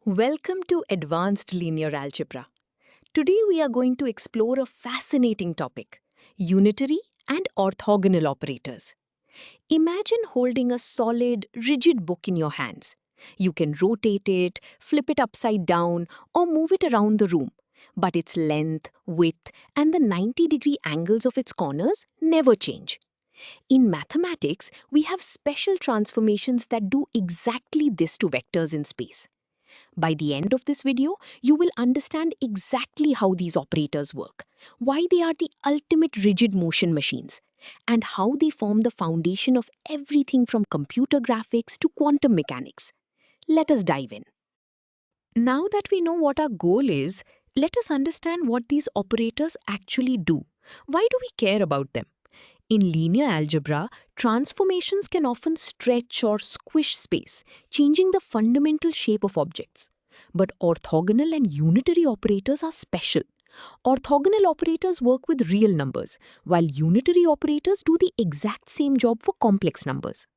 Welcome to Advanced Linear Algebra. Today we are going to explore a fascinating topic, unitary and orthogonal operators. Imagine holding a solid, rigid book in your hands. You can rotate it, flip it upside down, or move it around the room. But its length, width, and the 90-degree angles of its corners never change. In mathematics, we have special transformations that do exactly this to vectors in space. By the end of this video, you will understand exactly how these operators work, why they are the ultimate rigid motion machines, and how they form the foundation of everything from computer graphics to quantum mechanics. Let us dive in. Now that we know what our goal is, let us understand what these operators actually do. Why do we care about them? In linear algebra, transformations can often stretch or squish space, changing the fundamental shape of objects. But orthogonal and unitary operators are special. Orthogonal operators work with real numbers, while unitary operators do the exact same job for complex numbers.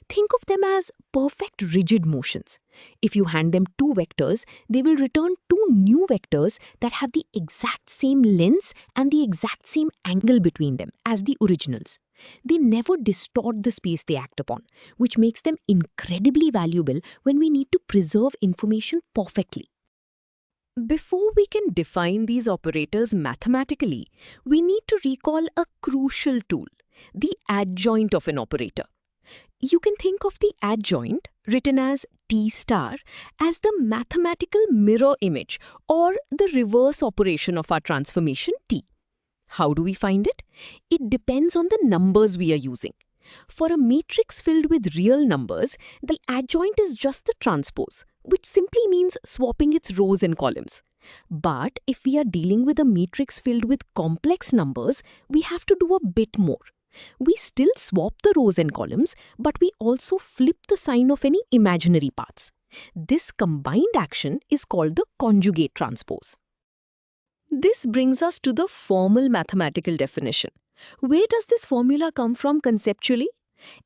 Think of them as perfect rigid motions. If you hand them two vectors, they will return two new vectors that have the exact same lengths and the exact same angle between them as the originals. They never distort the space they act upon, which makes them incredibly valuable when we need to preserve information perfectly. Before we can define these operators mathematically, we need to recall a crucial tool, the adjoint of an operator. You can think of the adjoint, written as T star, as the mathematical mirror image or the reverse operation of our transformation T. How do we find it? It depends on the numbers we are using. For a matrix filled with real numbers, the adjoint is just the transpose, which simply means swapping its rows and columns. But if we are dealing with a matrix filled with complex numbers, we have to do a bit more. We still swap the rows and columns, but we also flip the sign of any imaginary parts. This combined action is called the conjugate transpose. This brings us to the formal mathematical definition. Where does this formula come from conceptually?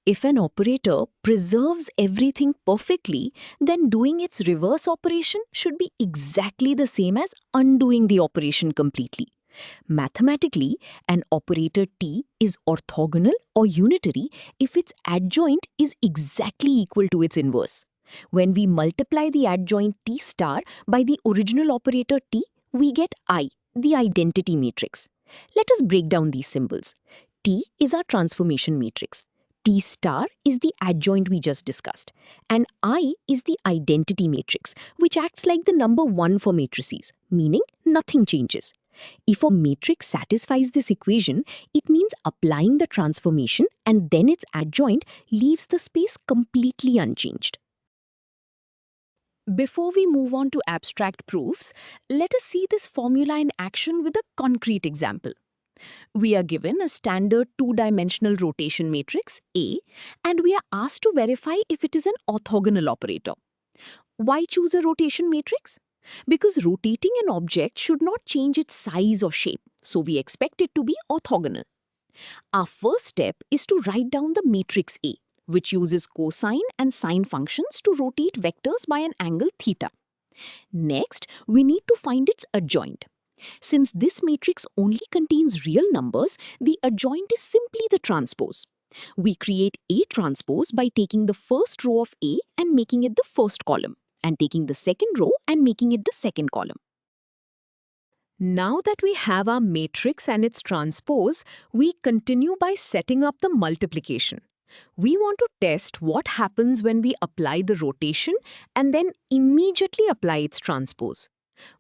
If an operator preserves everything perfectly, then doing its reverse operation should be exactly the same as undoing the operation completely. Mathematically, an operator T is orthogonal or unitary if its adjoint is exactly equal to its inverse. When we multiply the adjoint T star by the original operator T, we get I, the identity matrix. Let us break down these symbols. T is our transformation matrix. T star is the adjoint we just discussed. And I is the identity matrix, which acts like the number 1 for matrices, meaning nothing changes. If a matrix satisfies this equation, it means applying the transformation and then its adjoint leaves the space completely unchanged. Before we move on to abstract proofs, let us see this formula in action with a concrete example. We are given a standard two-dimensional rotation matrix, A, and we are asked to verify if it is an orthogonal operator. Why choose a rotation matrix? Because rotating an object should not change its size or shape, so we expect it to be orthogonal. Our first step is to write down the matrix A, which uses cosine and sine functions to rotate vectors by an angle theta. Next, we need to find its adjoint. Since this matrix only contains real numbers, the adjoint is simply the transpose. We create A transpose by taking the first row of A and making it the first column, and taking the second row and making it the second column. Now that we have our matrix and its transpose, we continue by setting up the multiplication. We want to test what happens when we apply the rotation and then immediately apply its transpose.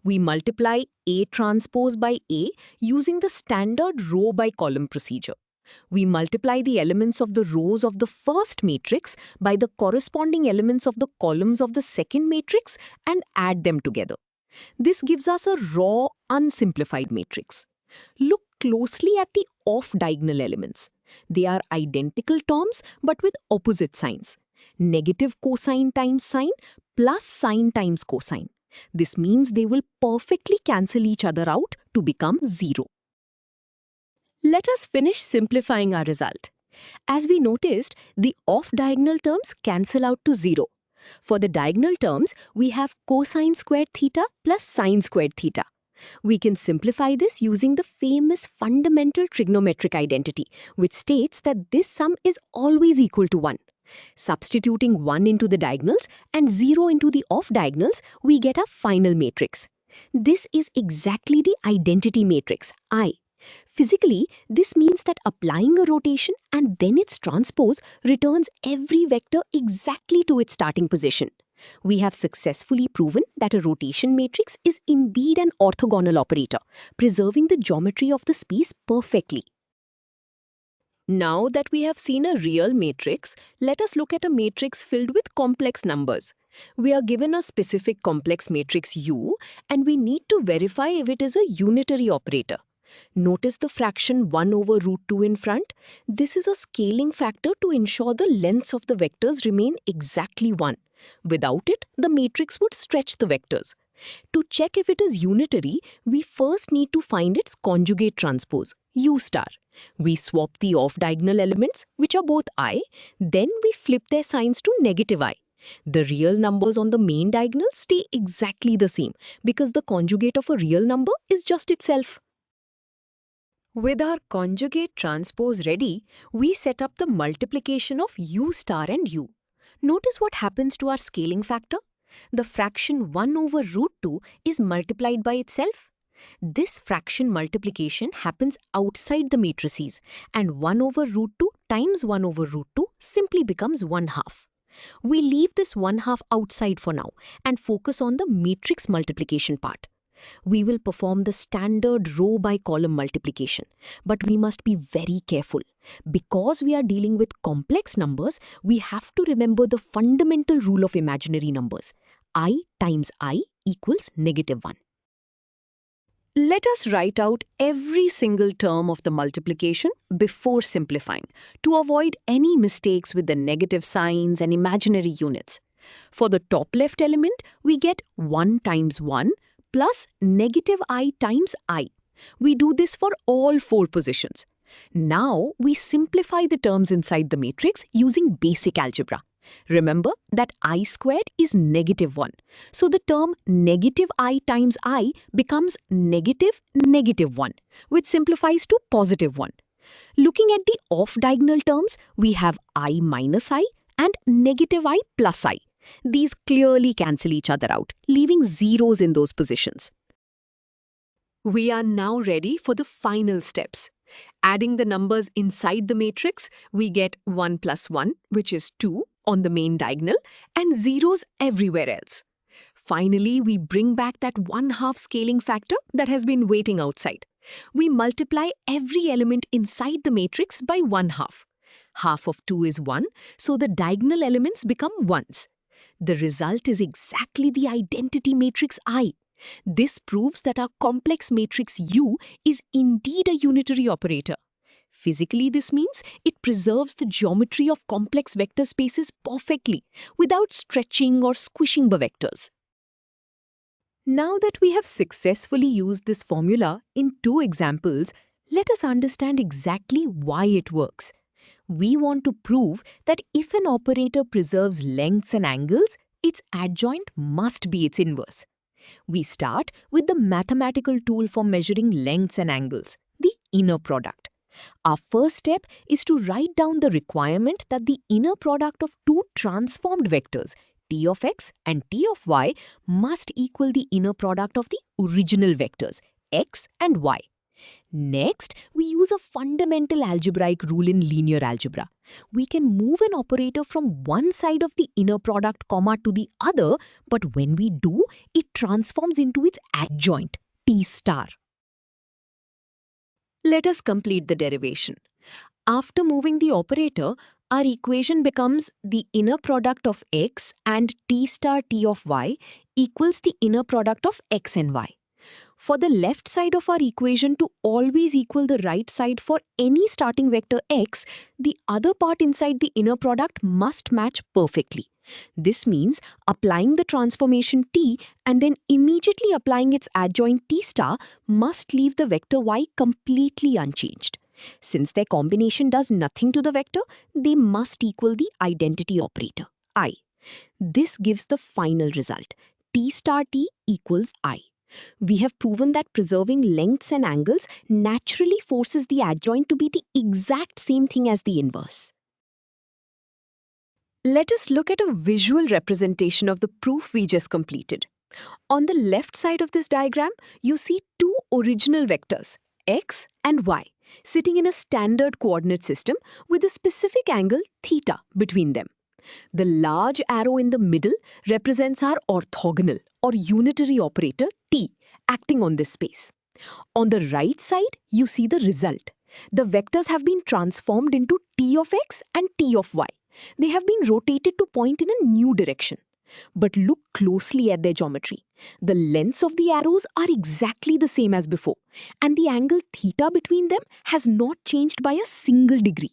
We multiply A transpose by A using the standard row by column procedure. We multiply the elements of the rows of the first matrix by the corresponding elements of the columns of the second matrix and add them together. This gives us a raw, unsimplified matrix. Look closely at the off-diagonal elements. They are identical terms but with opposite signs. Negative cosine times sine plus sine times cosine. This means they will perfectly cancel each other out to become 0. Let us finish simplifying our result. As we noticed, the off-diagonal terms cancel out to 0. For the diagonal terms, we have cosine squared theta plus sine squared theta. We can simplify this using the famous fundamental trigonometric identity, which states that this sum is always equal to 1. Substituting 1 into the diagonals and 0 into the off diagonals, we get a final matrix. This is exactly the identity matrix, I. Physically, this means that applying a rotation and then its transpose returns every vector exactly to its starting position. We have successfully proven that a rotation matrix is indeed an orthogonal operator, preserving the geometry of the space perfectly. Now that we have seen a real matrix, let us look at a matrix filled with complex numbers. We are given a specific complex matrix U, and we need to verify if it is a unitary operator. Notice the fraction 1 over root 2 in front. This is a scaling factor to ensure the lengths of the vectors remain exactly 1. Without it, the matrix would stretch the vectors. To check if it is unitary, we first need to find its conjugate transpose, U star. We swap the off-diagonal elements, which are both I, then we flip their signs to negative I. The real numbers on the main diagonal stay exactly the same because the conjugate of a real number is just itself. With our conjugate transpose ready, we set up the multiplication of U star and U. Notice what happens to our scaling factor. The fraction 1 over root 2 is multiplied by itself. This fraction multiplication happens outside the matrices, and 1 over root 2 times 1 over root 2 simply becomes 1/2. We leave this 1/2 outside for now and focus on the matrix multiplication part. We will perform the standard row by column multiplication, but we must be very careful. Because we are dealing with complex numbers, we have to remember the fundamental rule of imaginary numbers. I times I equals -1. Let us write out every single term of the multiplication before simplifying to avoid any mistakes with the negative signs and imaginary units. For the top left element, we get 1 times 1 plus -I times I. We do this for all 4 positions. Now we simplify the terms inside the matrix using basic algebra. Remember that I squared is -1. So the term -I times I becomes -1, which simplifies to +1. Looking at the off-diagonal terms, we have I minus I and -I plus I. These clearly cancel each other out, leaving zeros in those positions. We are now ready for the final steps. Adding the numbers inside the matrix, we get 1 plus 1, which is 2, on the main diagonal, and zeros everywhere else. Finally, we bring back that 1/2 scaling factor that has been waiting outside. We multiply every element inside the matrix by 1/2. Half of 2 is 1, so the diagonal elements become 1s. The result is exactly the identity matrix I. This proves that our complex matrix U is indeed a unitary operator. Physically, this means it preserves the geometry of complex vector spaces perfectly, without stretching or squishing the vectors. Now that we have successfully used this formula in 2 examples, let us understand exactly why it works. We want to prove that if an operator preserves lengths and angles, its adjoint must be its inverse. We start with the mathematical tool for measuring lengths and angles, the inner product. Our first step is to write down the requirement that the inner product of 2 transformed vectors, t of x and t of y, must equal the inner product of the original vectors, x and y. Next, we use a fundamental algebraic rule in linear algebra. We can move an operator from one side of the inner product comma to the other, but when we do, it transforms into its adjoint, t star. Let us complete the derivation. After moving the operator, our equation becomes the inner product of x and t star t of y equals the inner product of x and y. For the left side of our equation to always equal the right side for any starting vector x, the other part inside the inner product must match perfectly. This means applying the transformation t and then immediately applying its adjoint t star must leave the vector y completely unchanged. Since their combination does nothing to the vector, they must equal the identity operator, I. This gives the final result. T star t equals I. We have proven that preserving lengths and angles naturally forces the adjoint to be the exact same thing as the inverse. Let us look at a visual representation of the proof we just completed. On the left side of this diagram, you see two original vectors, x and y, sitting in a standard coordinate system with a specific angle theta between them. The large arrow in the middle represents our orthogonal or unitary operator t acting on this space. On the right side, you see the result. The vectors have been transformed into t of x and t of y. They have been rotated to point in a new direction. But look closely at their geometry. The lengths of the arrows are exactly the same as before, and the angle theta between them has not changed by a single degree.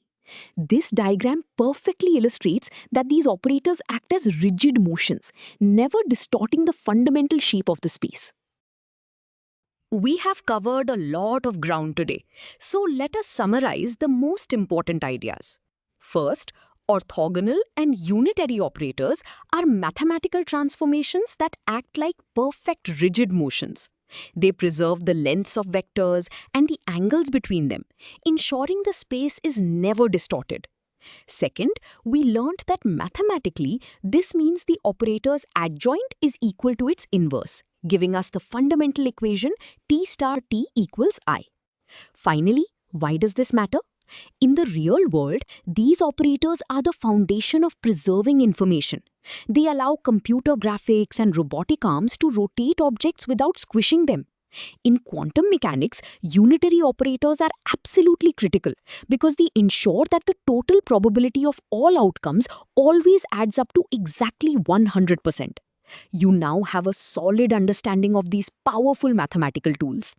This diagram perfectly illustrates that these operators act as rigid motions, never distorting the fundamental shape of the space. We have covered a lot of ground today, so let us summarize the most important ideas. First, orthogonal and unitary operators are mathematical transformations that act like perfect rigid motions. They preserve the lengths of vectors and the angles between them, ensuring the space is never distorted. Second, we learnt that mathematically, this means the operator's adjoint is equal to its inverse, giving us the fundamental equation T star T equals I. Finally, why does this matter? In the real world, these operators are the foundation of preserving information. They allow computer graphics and robotic arms to rotate objects without squishing them. In quantum mechanics, unitary operators are absolutely critical because they ensure that the total probability of all outcomes always adds up to exactly 100%. You now have a solid understanding of these powerful mathematical tools.